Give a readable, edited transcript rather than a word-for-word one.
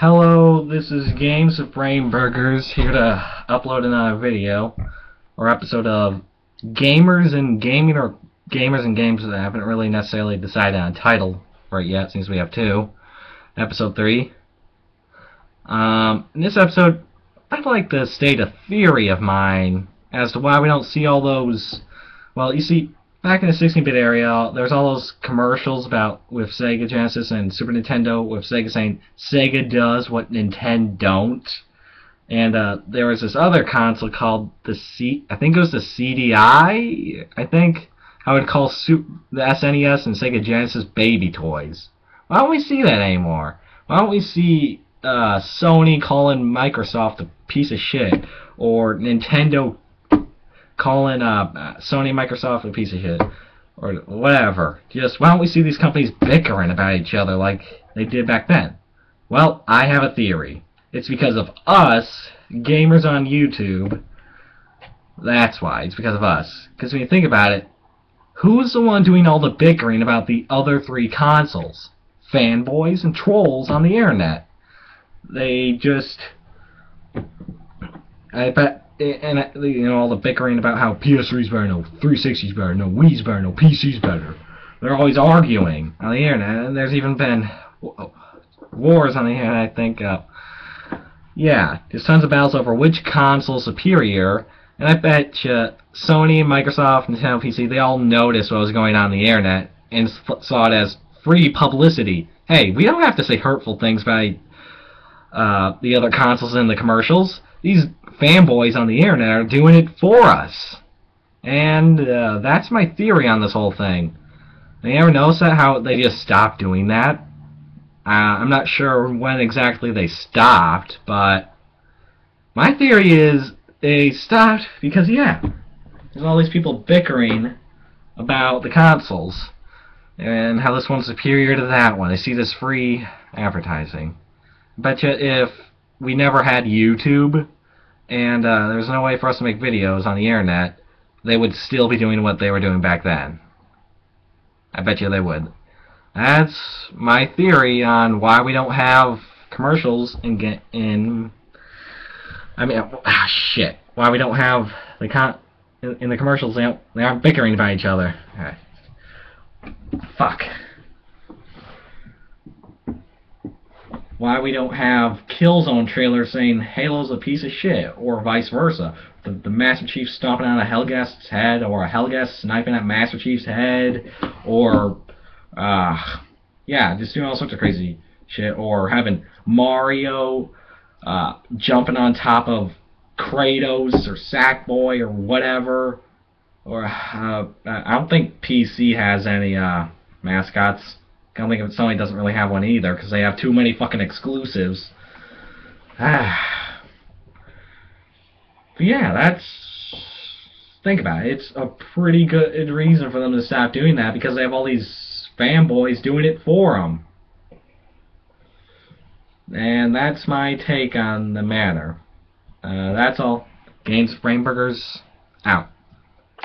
Hello, this is Games of Brain Burgers here to upload another video or episode of Gamers and Gaming, or Gamers and Games that I haven't really necessarily decided on a title for it yet, since we have two. Episode 3. In this episode, I'd like to state a theory of mine as to why we don't see all those. Well, you see, back in the 16-bit area, there's all those commercials with Sega Genesis and Super Nintendo, with Sega saying Sega does what Nintendo don't. And there was this other console called I think it was the CDI. I think I would call the SNES and Sega Genesis baby toys. Why don't we see that anymore? Why don't we see Sony calling Microsoft a piece of shit, or Nintendo calling Sony Microsoft a piece of shit, or whatever? Just why don't we see these companies bickering about each other like they did back then? Well, I have a theory. It's because of us, gamers on YouTube. That's why. It's because of us. Because when you think about it, who's the one doing all the bickering about the other three consoles? Fanboys and trolls on the internet. They just... I bet... And all the bickering about how PS3's better, no 360's better, no Wii's better, no PC's better. They're always arguing on the internet, and there's even been wars on the internet, I think. Yeah, there's tons of battles over which console's superior, and I bet you Sony, Microsoft, Nintendo, PC, they all noticed what was going on the internet and saw it as free publicity. Hey, we don't have to say hurtful things about the other consoles in the commercials. These fanboys on the internet are doing it for us. And that's my theory on this whole thing. You ever notice that, how they just stopped doing that? I'm not sure when exactly they stopped, but my theory is they stopped because, yeah, there's all these people bickering about the consoles and how this one's superior to that one. They see this free advertising. I bet you if we never had YouTube and there's no way for us to make videos on the internet, they would still be doing what they were doing back then. I bet you they would. That's my theory on why we don't have commercials shit. Why we don't have in the commercials, they aren't bickering about each other. Fuck. Why we don't have Killzone trailers saying Halo's a piece of shit, or vice versa. The Master Chief stomping on a Helghast's head, or a Helghast sniping at Master Chief's head, or yeah, just doing all sorts of crazy shit, or having Mario jumping on top of Kratos or Sackboy or whatever. Or I don't think PC has any mascots. I don't think Sony doesn't really have one either, because they have too many fucking exclusives. But yeah, think about it. It's a pretty good reason for them to stop doing that, because they have all these fanboys doing it for them. And that's my take on the matter. That's all. Games Brain Burgers out.